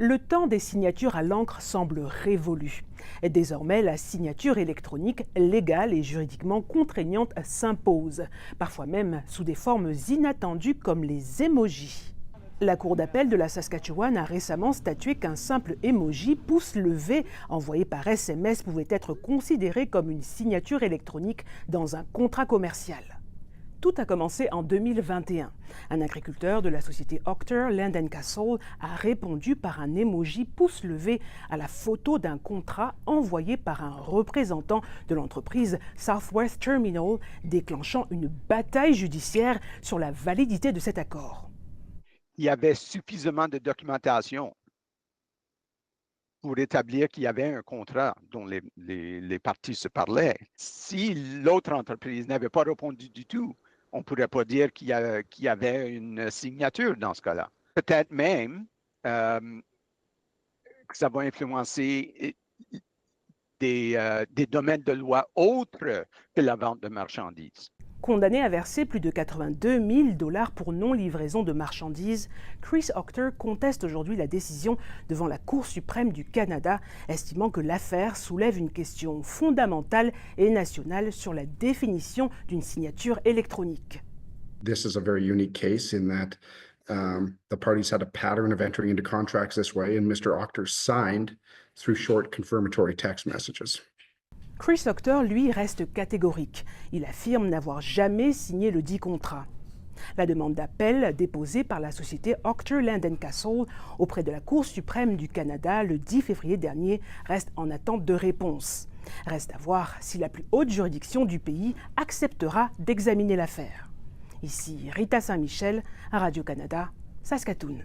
Le temps des signatures à l'encre semble révolu. Et désormais, la signature électronique, légale et juridiquement contraignante, s'impose, parfois même sous des formes inattendues comme les emojis. La Cour d'appel de la Saskatchewan a récemment statué qu'un simple emoji pouce levé envoyé par SMS pouvait être considéré comme une signature électronique dans un contrat commercial. Tout a commencé en 2021. Un agriculteur de la société Octor Land and Castle a répondu par un emoji pouce levé à la photo d'un contrat envoyé par un représentant de l'entreprise Southwest Terminal, déclenchant une bataille judiciaire sur la validité de cet accord. Il y avait suffisamment de documentation pour établir qu'il y avait un contrat dont les parties se parlaient. Si l'autre entreprise n'avait pas répondu du tout, on ne pourrait pas dire qu'il y avait une signature dans ce cas-là. Peut-être même que ça va influencer des domaines de loi autres que la vente de marchandises. Condamné à verser plus de 82 000 $ pour non-livraison de marchandises, Chris Octor conteste aujourd'hui la décision devant la Cour suprême du Canada, estimant que l'affaire soulève une question fondamentale et nationale sur la définition d'une signature électronique. This is a very unique case in that the parties had a pattern of entering into contracts this way, and Mr. Octor signed through short confirmatory text messages. Chris Octor, lui, reste catégorique. Il affirme n'avoir jamais signé le dit contrat. La demande d'appel déposée par la société Octor Land and Castle auprès de la Cour suprême du Canada le 10 février dernier reste en attente de réponse. Reste à voir si la plus haute juridiction du pays acceptera d'examiner l'affaire. Ici Rita Saint-Michel, à Radio-Canada, Saskatoon.